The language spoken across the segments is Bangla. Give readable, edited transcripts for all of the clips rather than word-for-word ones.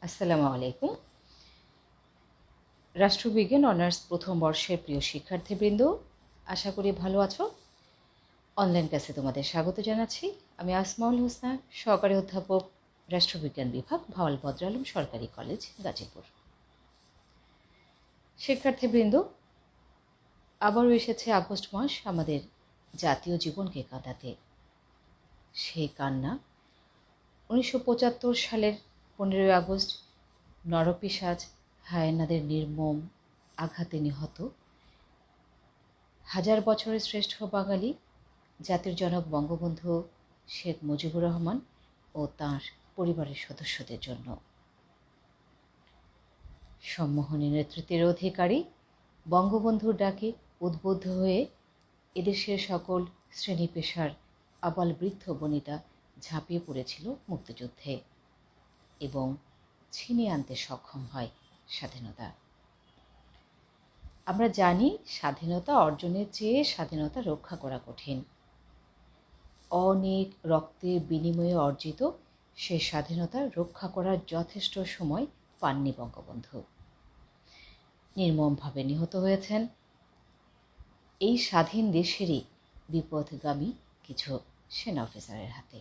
আসসালামু আলাইকুম। রাষ্ট্রবিজ্ঞান অনার্স প্রথম বর্ষের প্রিয় শিক্ষার্থীবৃন্দ, আশা করি ভালো আছো। অনলাইন ক্লাসে তোমাদের স্বাগত জানাচ্ছি। আমি আসমাউল হোসনা, সহকারী অধ্যাপক, রাষ্ট্রবিজ্ঞান বিভাগ, ভাওয়াল বদর আলম সরকারি কলেজ, গাজীপুর। শিক্ষার্থীবৃন্দ, আবারও এসেছে আগস্ট মাস আমাদের জাতীয় জীবনকে কাঁদাতে। সেই কান্না 1975 সালের 15ই আগস্ট নরপিশাচ হায়েনাদের নির্মম আঘাতে নিহত হাজার বছরের শ্রেষ্ঠ বাঙালি জাতির জনক বঙ্গবন্ধু শেখ মুজিবুর রহমান ও তাঁর পরিবারের সদস্যদের জন্য। সম্মোহনী নেতৃত্বের অধিকারী বঙ্গবন্ধুর ডাকে উদ্বুদ্ধ হয়ে এদেশের সকল শ্রেণী পেশার আবাল বৃদ্ধ বনিতা ঝাঁপিয়ে পড়েছিল মুক্তিযুদ্ধে এবং ছিনিয়ে আনতে সক্ষম হয় স্বাধীনতা। আমরা জানি স্বাধীনতা অর্জনের চেয়ে স্বাধীনতা রক্ষা করা কঠিন। অনেক রক্তের বিনিময়ে অর্জিত সে স্বাধীনতা রক্ষা করার যথেষ্ট সময় পাননি বঙ্গবন্ধু। নির্মমভাবে নিহত হয়েছেন এই স্বাধীন দেশেরই বিপথগামী কিছু সেনা অফিসারের হাতে।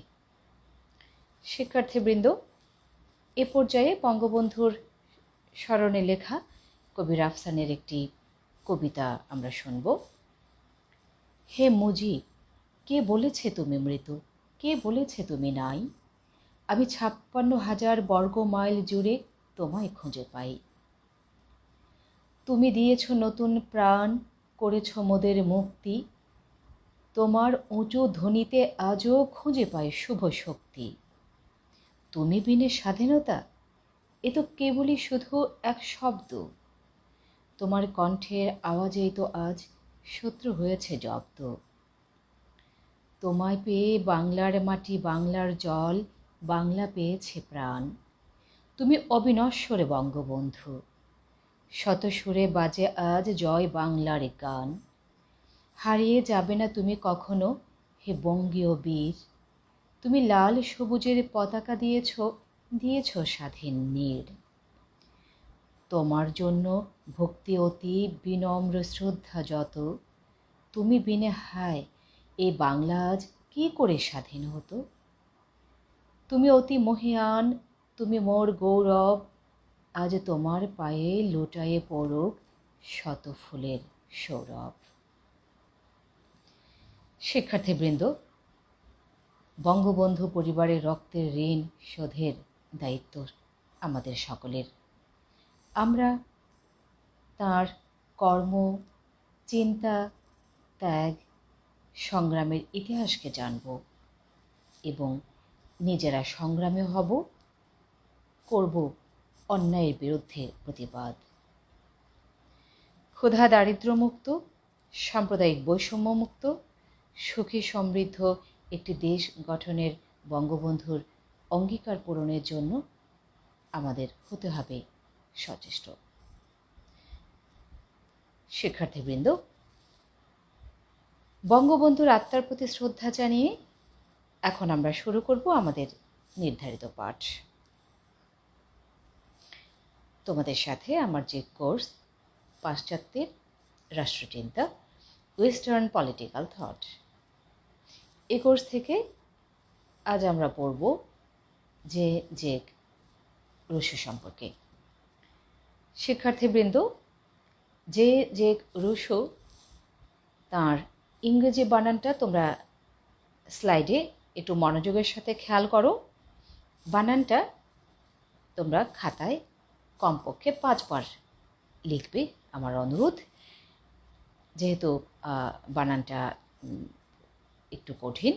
শিক্ষার্থীবৃন্দ, এ পর্যায়ে বঙ্গবন্ধুর স্মরণে লেখা কবি রাফসানের একটি কবিতা আমরা শুনব। হে মুজিব, কে বলেছে তুমি মৃত, কে বলেছে তুমি নাই? আমি 56,000 বর্গ মাইল জুড়ে তোমায় খুঁজে পাই। তুমি দিয়েছ নতুন প্রাণ, করেছ মোদের মুক্তি। তোমার উঁচু ধ্বনিতে আজও খুঁজে পাই শুভ শক্তি। তুমি বিনে স্বাধীনতা, এ তো কেবলই শুধু এক শব্দ। তোমার কণ্ঠের আওয়াজেই তো আজ শত্রু হয়েছে জব্দ। তোমায় পেয়ে বাংলার মাটি, বাংলার জল, বাংলা পেয়েছে প্রাণ। তুমি অবিনশ্বর বঙ্গবন্ধু, শত সুরে বাজে আজ জয় বাংলার গান। হারিয়ে যাবে না তুমি কখনো হে বঙ্গীয় বীর। তুমি লাল সবুজের পতাকা দিয়েছ স্বাধীন নীড়। তোমার জন্য ভক্তি অতি, বিনম্র শ্রদ্ধা যত। তুমি বিনে হায় এই বাংলা আজ কি করে স্বাধীন হতো? তুমি অতি মহিয়ান, তুমি মোর গৌরব। আজ তোমার পায়ে লুটায়ে পড়ুক শত ফুলের সৌরভ। শিক্ষার্থীবৃন্দ, বঙ্গবন্ধু পরিবারের রক্তের ঋণ শোধের দায়িত্ব আমাদের সকলের। আমরা তাঁর কর্ম, চিন্তা, ত্যাগ, সংগ্রামের ইতিহাসকে জানব এবং নিজেরা সংগ্রামে হব, করব অন্যায়ের বিরুদ্ধে প্রতিবাদ। ক্ষুধা দারিদ্র্যমুক্ত, সাম্প্রদায়িক বৈষম্যমুক্ত, সুখী সমৃদ্ধ একটি দেশ গঠনের বঙ্গবন্ধুর অঙ্গীকার পূরণের জন্য আমাদের হতে হবে সচেষ্ট। শিক্ষার্থীবৃন্দ, বঙ্গবন্ধুর আত্মার প্রতি শ্রদ্ধা জানিয়ে এখন আমরা শুরু করব আমাদের নির্ধারিত পাঠ। তোমাদের সাথে আমার যে কোর্স পাশ্চাত্যের রাষ্ট্রচিন্তা, ওয়েস্টার্ন পলিটিক্যাল থট, এই কোর্স থেকে আজ আমরা পড়ব জেক রুশো সম্পর্কে। শিক্ষার্থীবৃন্দ, জেক রুশো, তাঁর ইংরেজি বানানটা তোমরা স্লাইডে একটু মনোযোগের সাথে খেয়াল করো। বানানটা তোমরা খাতায় কমপক্ষে 5 বার লিখবে, আমার অনুরোধ, যেহেতু বানানটা একটু কঠিন।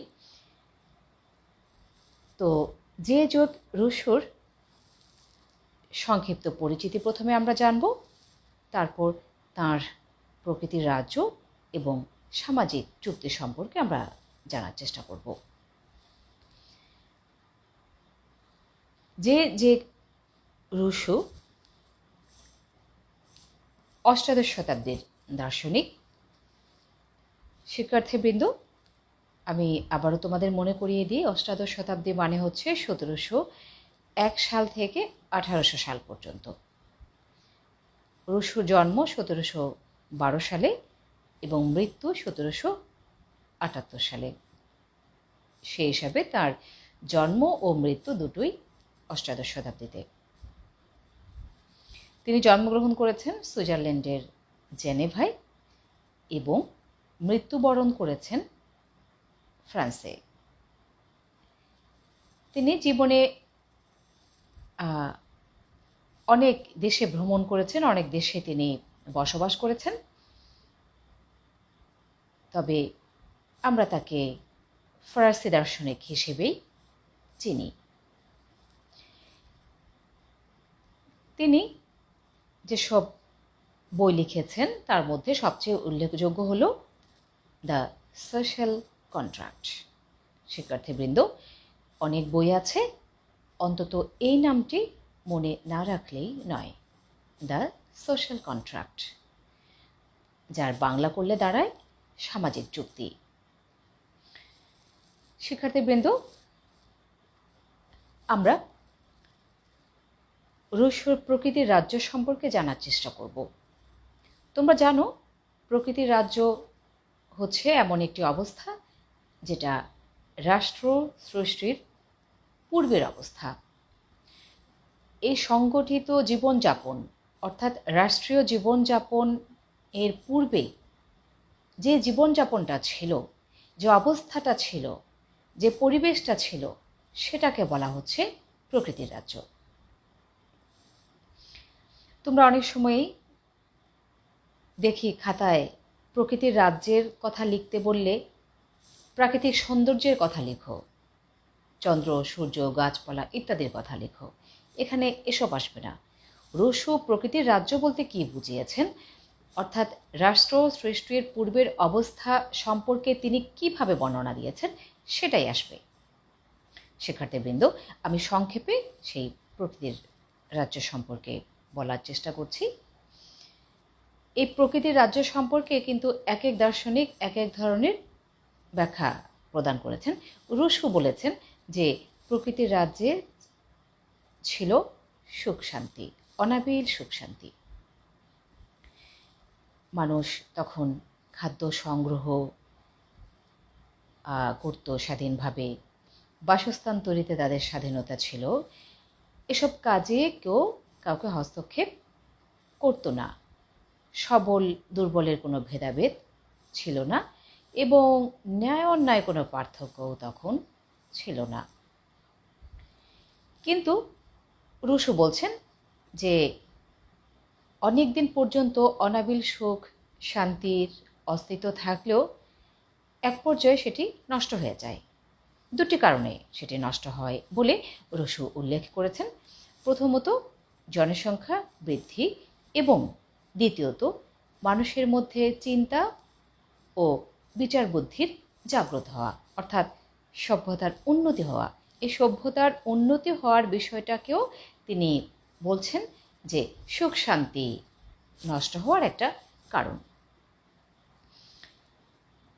তো জেক রুশোর সংক্ষিপ্ত পরিচিতি প্রথমে আমরা জানব, তারপর তাঁর প্রকৃতির রাজ্য এবং সামাজিক চুক্তি সম্পর্কে আমরা জানার চেষ্টা করব। জেক রুশো অষ্টাদশ শতাব্দীর দার্শনিক। শিক্ষার্থীবৃন্দ, আমি আবারও তোমাদের মনে করিয়ে দিই, অষ্টাদশ শতাব্দী মানে হচ্ছে 1701 সাল থেকে 1800 সাল পর্যন্ত। রুশোর জন্ম 1712 সালে এবং মৃত্যু 1778 সালে। সেই হিসাবে তার জন্ম ও মৃত্যু দুটোই অষ্টাদশ শতাব্দীতে। তিনি জন্মগ্রহণ করেছেন সুইজারল্যান্ডের জেনেভায় এবং মৃত্যুবরণ করেছেন ফ্রান্সে। তিনি জীবনে অনেক দেশে ভ্রমণ করেছেন, অনেক দেশে তিনি বসবাস করেছেন, তবে আমরা তাকে ফরাসি দার্শনিক হিসেবেই চিনি। তিনি যেসব বই লিখেছেন তার মধ্যে সবচেয়ে উল্লেখযোগ্য হল দ্য সোশ্যাল কন্ট্রাক্ট। শিক্ষার্থীবৃন্দ, অনেক বই আছে, অন্তত এই নামটি মনে না রাখলেই নয়, দ্য সোশ্যাল কন্ট্রাক্ট, যার বাংলা করলে দাঁড়ায় সামাজিক চুক্তি। শিক্ষার্থীবৃন্দ, আমরা রুশোর প্রকৃতির রাজ্য সম্পর্কে জানার চেষ্টা করব। তোমরা জানো, প্রকৃতির রাজ্য হচ্ছে এমন একটি অবস্থা যেটা রাষ্ট্র সৃষ্টির পূর্বের অবস্থা। এই সংগঠিত জীবনযাপন অর্থাৎ রাষ্ট্রীয় জীবনযাপন এর পূর্বে যে জীবনযাপনটা ছিল, যে অবস্থাটা ছিল, যে পরিবেশটা ছিল, সেটাকে বলা হচ্ছে প্রকৃতির রাজ্য। তোমরা অনেক সময়ই দেখি খাতায় প্রকৃতির রাজ্যের কথা লিখতে বললে প্রাকৃতিক সৌন্দর্যের কথা লেখো, চন্দ্র, সূর্য, গাছপালা ইত্যাদির কথা লেখো। এখানে এসব আসবে না। রুশো প্রকৃতির রাজ্য বলতে কি বুঝিয়েছেন, অর্থাৎ রাষ্ট্র সৃষ্টির পূর্বের অবস্থা সম্পর্কে তিনি কিভাবে বর্ণনা দিয়েছেন সেটাই আসবে। শিক্ষার্থীবৃন্দ, আমি সংক্ষেপে সেই প্রকৃতির রাজ্য সম্পর্কে বলার চেষ্টা করছি। এই প্রকৃতির রাজ্য সম্পর্কে কিন্তু এক এক দার্শনিক এক এক ধরনের ব্যাখ্যা প্রদান করেছেন। রুশো বলেছেন যে প্রকৃতির রাজ্যে ছিল সুখ শান্তি, অনাবিল সুখ শান্তি। মানুষ তখন খাদ্য সংগ্রহ করত স্বাধীনভাবে, বাসস্থান তৈরিতে তাদের স্বাধীনতা ছিল, এসব কাজে কেউ কাউকে হস্তক্ষেপ করতো না, সবল দুর্বলের কোনো ভেদাভেদ ছিল না এবং ন্যায় অন্যায় কোনো পার্থক্যও তখন ছিল না। কিন্তু রুশো বলছেন যে অনেক দিন পর্যন্ত অনাবিল সুখ শান্তির অস্তিত্ব থাকলেও এক পর্যায়ে সেটি নষ্ট হয়ে যায়। দুটি কারণে সেটি নষ্ট হয় বলে রুশো উল্লেখ করেছেন। প্রথমত জনসংখ্যা বৃদ্ধি এবং দ্বিতীয়ত মানুষের মধ্যে চিন্তা ও বিচার বুদ্ধির জাগ্রত হওয়া, অর্থাৎ সভ্যতার উন্নতি হওয়া। এই সভ্যতার উন্নতি হওয়ার বিষয়টাকেও তিনি বলছেন যে সুখ শান্তি নষ্ট হওয়ার একটা কারণ।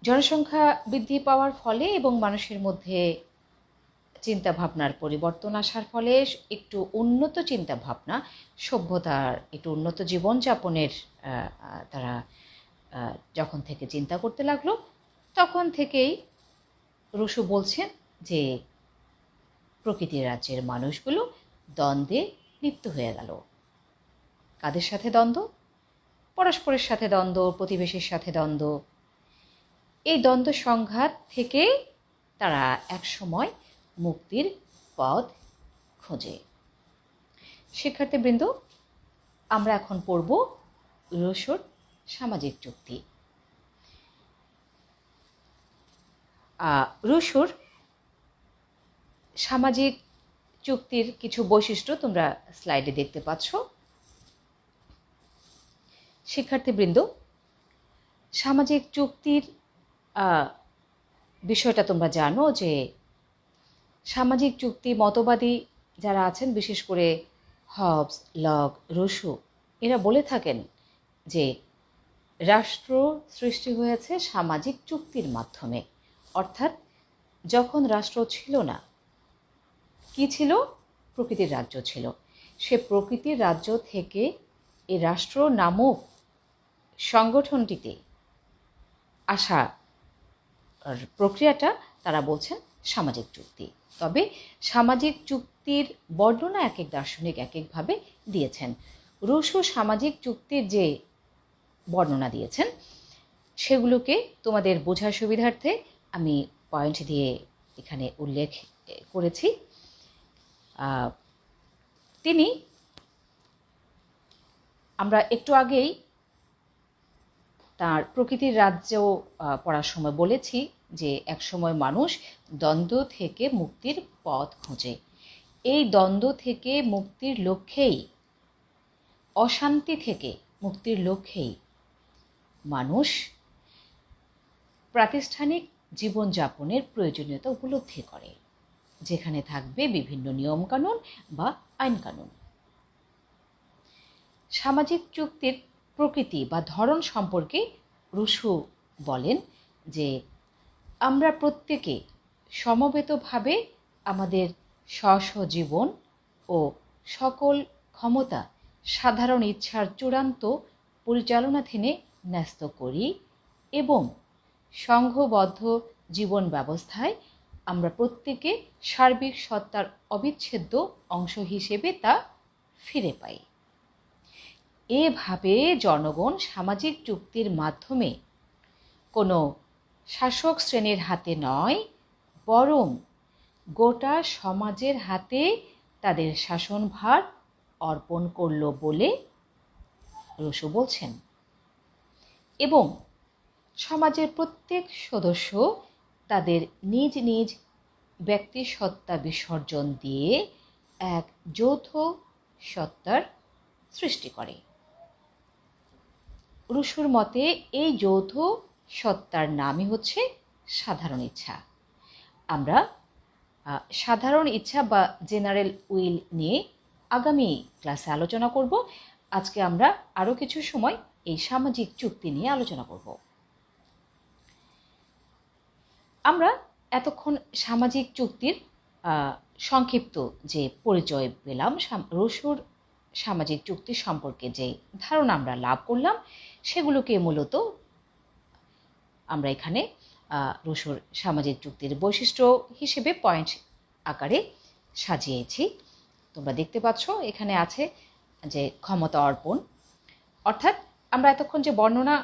জনসংখ্যা বৃদ্ধি পাওয়ার ফলে এবং মানুষের মধ্যে চিন্তা ভাবনার পরিবর্তন আসার ফলে একটু উন্নত চিন্তা ভাবনা, সভ্যতার একটু উন্নত জীবনযাপনের তারা যখন থেকে চিন্তা করতে লাগলো, তখন থেকেই রুশো বলছেন যে প্রকৃতির রাজ্যের মানুষগুলো দ্বন্দ্বে লিপ্ত হয়ে গেল। কাদের সাথে দ্বন্দ্ব? পরস্পরের সাথে দ্বন্দ্ব, প্রতিবেশীর সাথে দ্বন্দ্ব। এই দ্বন্দ্ব সংঘাত থেকে তারা একসময় মুক্তির পথ খোঁজে। শিক্ষার্থীবৃন্দ, আমরা এখন পড়ব রুশোর সামাজিক চুক্তি। রুশোর সামাজিক চুক্তির কিছু বৈশিষ্ট্য তোমরা স্লাইডে দেখতে পাচ্ছ। শিক্ষার্থীবৃন্দ, সামাজিক চুক্তির বিষয়টা তোমরা জানো যে সামাজিক চুক্তি মতবাদী যারা আছেন, বিশেষ করে হবস, লক, রুশো, এরা বলে থাকেন যে রাষ্ট্র সৃষ্টি হয়েছে সামাজিক চুক্তির মাধ্যমে। অর্থাৎ যখন রাষ্ট্র ছিল না, কি ছিল? প্রকৃতির রাজ্য ছিল। সে প্রকৃতির রাজ্য থেকে এই রাষ্ট্র নামক সংগঠনটিতে আসা প্রক্রিয়াটা তারা বলছেন সামাজিক চুক্তি। তবে সামাজিক চুক্তির বর্ণনা এক এক দার্শনিক এক একভাবে দিয়েছেন। রুশো সামাজিক চুক্তির যে বর্ণনা দিয়েছেন সেগুলোকে তোমাদের বোঝার সুবিধার্থে আমি পয়েন্ট দিয়ে এখানে উল্লেখ করেছি। আমরা একটু আগেই তার প্রকৃতির রাজ্য পড়ার সময় বলেছি যে একসময় মানুষ দ্বন্দ্ব থেকে মুক্তির পথ খোঁজে। এই দ্বন্দ্ব থেকে মুক্তির লক্ষ্যেই, অশান্তি থেকে মুক্তির লক্ষ্যেই মানুষ প্রাতিষ্ঠানিক জীবনযাপনের প্রয়োজনীয়তা উপলব্ধি করে, যেখানে থাকবে বিভিন্ন নিয়মকানুন বা আইনকানুন। সামাজিক চুক্তির প্রকৃতি বা ধরন সম্পর্কে রুশো বলেন যে আমরা প্রত্যেকে সমবেতভাবে আমাদের স্ব জীবন ও সকল ক্ষমতা সাধারণ ইচ্ছার চূড়ান্ত পরিচালনাধীনে ন্যস্ত করি এবং সংঘবদ্ধ জীবন ব্যবস্থায় আমরা প্রত্যেকে সার্বিক সত্তার অবিচ্ছেদ্য অংশ হিসেবে তা ফিরে পাই। এভাবে জনগণ সামাজিক চুক্তির মাধ্যমে কোনো শাসক শ্রেণীর হাতে নয়, বরং গোটা সমাজের হাতে তাদের শাসনভার অর্পণ করল বলে রুশো বলছেন। এবং সমাজের প্রত্যেক সদস্য তাদের নিজ নিজ ব্যক্তিসত্তা বিসর্জন দিয়ে এক যৌথ সত্তার সৃষ্টি করে। রুশোর মতে এই যৌথ সত্তার নামই হচ্ছে সাধারণ ইচ্ছা। আমরা সাধারণ ইচ্ছা বা জেনারেল উইল নিয়ে আগামী ক্লাসে আলোচনা করব। আজকে আমরা আরও কিছু সময় এই সামাজিক চুক্তি নিয়ে আলোচনা করব। আমরা এতক্ষণ সামাজিক চুক্তির সংক্ষিপ্ত যে পরিচয় পেলাম, রুশোর সামাজিক চুক্তি সম্পর্কে যে ধারণা আমরা লাভ করলাম, সেগুলোকে মূলত আমরা এখানে রুশোর সামাজিক চুক্তির বৈশিষ্ট্য হিসেবে পয়েন্ট আকারে সাজিয়েছি। তোমরা দেখতে পাচ্ছ এখানে আছে যে ক্ষমতা অর্পণ, অর্থাৎ আমরা এতক্ষণ যে বর্ণনা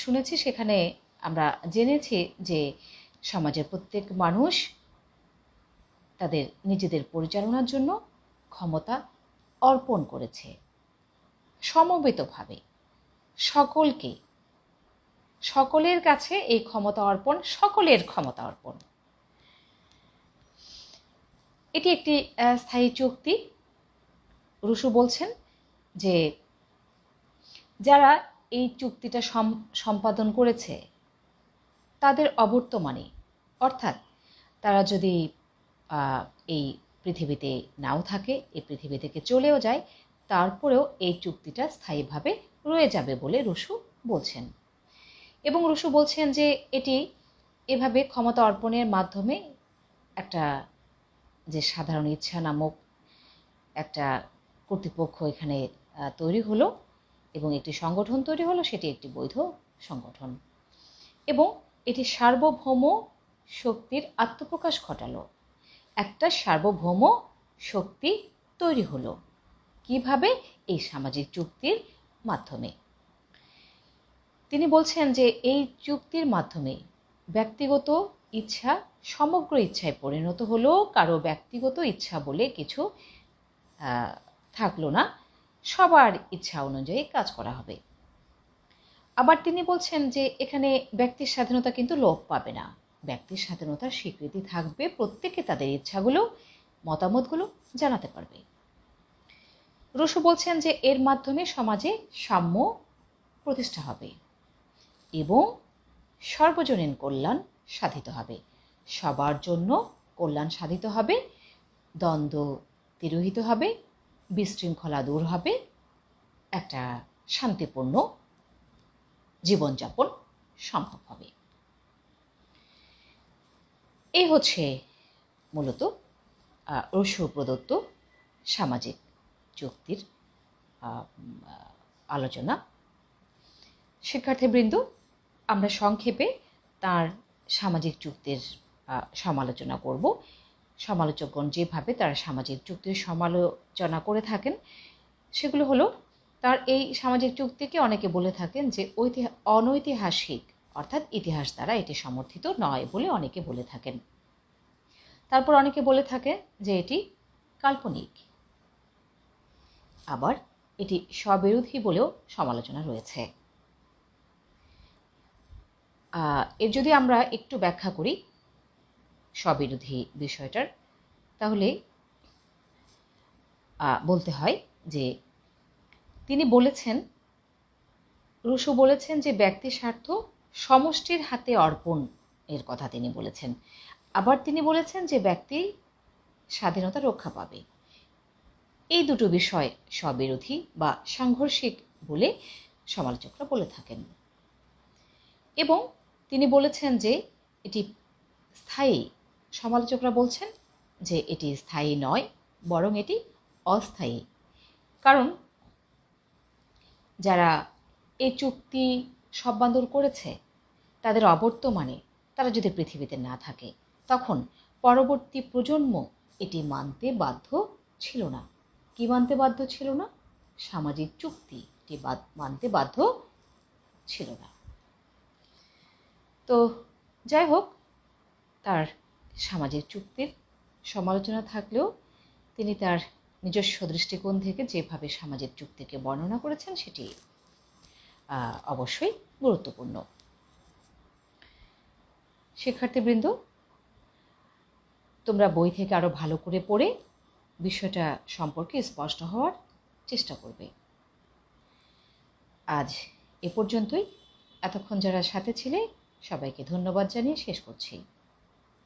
শুনেছি, সেখানে আমরা জেনেছি যে সমাজের প্রত্যেক মানুষ তাদের নিজেদের পরিচালনার জন্য ক্ষমতা অর্পণ করেছে সমবেতভাবে সকলের কাছে। এই ক্ষমতা অর্পণ সকলের ক্ষমতা অর্পণ। এটি একটি স্থায়ী চুক্তি। রুশো বলছেন যে যারা এই চুক্তিটা সম্পাদন করেছে তাদের অবর্তমানে, অর্থাৎ তারা যদি এই পৃথিবীতে নাও থাকে, এই পৃথিবী থেকে চলেও যায়, তারপরেও এই চুক্তিটা স্থায়ীভাবে রয়ে যাবে বলে রুশো বলছেন। এবং রুশো বলছেন যে এটি এভাবে ক্ষমতা অর্পণের মাধ্যমে একটা যে সাধারণ ইচ্ছা নামক একটা কর্তৃপক্ষ এখানে তৈরি হলো এবং একটি সংগঠন তৈরি হলো, সেটি একটি বৈধ সংগঠন এবং এটি সার্বভৌম শক্তির আত্মপ্রকাশ ঘটালো। একটা সার্বভৌম শক্তি তৈরি হলো কিভাবে? এই সামাজিক চুক্তির মাধ্যমে। তিনি বলছেন যে এই চুক্তির মাধ্যমে ব্যক্তিগত ইচ্ছা সমগ্র ইচ্ছায় পরিণত হলো, কারো ব্যক্তিগত ইচ্ছা বলে কিছু থাকলো না, সবার ইচ্ছা অনুযায়ী কাজ করা হবে। আবার তিনি বলছেন যে এখানে ব্যক্তির স্বাধীনতা কিন্তু লোপ পাবে না, ব্যক্তির স্বাধীনতার স্বীকৃতি থাকবে, প্রত্যেকে তাদের ইচ্ছাগুলো মতামতগুলো জানাতে পারবে। রুশো বলছেন যে এর মাধ্যমে সমাজে সাম্য প্রতিষ্ঠা হবে এবং সর্বজনীন কল্যাণ সাধিত হবে, সবার জন্য কল্যাণ সাধিত হবে, দ্বন্দ্ব তিরোহিত হবে, বিশৃঙ্খলা দূর হবে, একটা শান্তিপূর্ণ জীবনযাপন সম্ভব হবে। এই হচ্ছে মূলত রুশো প্রদত্ত সামাজিক চুক্তির আলোচনা। শিক্ষার্থীবৃন্দ, আমরা সংক্ষেপে তার সামাজিক চুক্তির সমালোচনা করব। সমালোচকগণ যেভাবে তার সামাজিক চুক্তির সমালোচনা করে থাকেন সেগুলো হলো, তার এই সামাজিক চুক্তিকে অনেকে বলে থাকেন যে অনৈতিহাসিক, অর্থাৎ ইতিহাস দ্বারা এটি সমর্থিত নয় বলে অনেকে বলে থাকেন। তারপর অনেকে বলে থাকে যে এটি কাল্পনিক, আবার এটি স্ববিরোধী বলেও সমালোচনা রয়েছে। এর যদি আমরা একটু ব্যাখ্যা করি স্ববিরোধী বিষয়টার, তাহলে বলতে হয় যে তিনি বলেছেন, রুশো বলেছেন যে ব্যক্তি স্বার্থ সমষ্টির হাতে অর্পণ এর কথা তিনি বলেছেন। আবার তিনি বলেছেন যে ব্যক্তি স্বাধীনতা রক্ষা পাবে। এই দুটো বিষয় স্ববিরোধী বা সাংঘর্ষিক বলে সমালোচকরা বলে থাকেন। এবং তিনি বলেছেন যে এটি স্থায়ী, সমালোচকরা বলছেন যে এটি স্থায়ী নয়, বরং এটি অস্থায়ী। কারণ যারা এই চুক্তি সম্পাদন করেছে তাদের অবর্তমানে তারা যদি পৃথিবীতে না থাকে, তখন পরবর্তী প্রজন্ম এটি মানতে বাধ্য ছিল না। কি মানতে বাধ্য ছিল না? সামাজিক চুক্তি এটি মানতে বাধ্য ছিল না। তো যাই হোক, তার সামাজিক চুক্তির সমালোচনা থাকলেও তিনি তার নিজস্ব দৃষ্টিকোণ থেকে যেভাবে সামাজিক চুক্তিকে বর্ণনা করেছেন সেটি অবশ্যই গুরুত্বপূর্ণ। শিক্ষার্থীবৃন্দ, তোমরা বই থেকে আরও ভালো করে পড়ে বিষয়টা সম্পর্কে স্পষ্ট হওয়ার চেষ্টা করবে। আজ এ পর্যন্তই। এতক্ষণ যারা সাথে ছিলে সবাইকে ধন্যবাদ জানিয়ে শেষ করছি।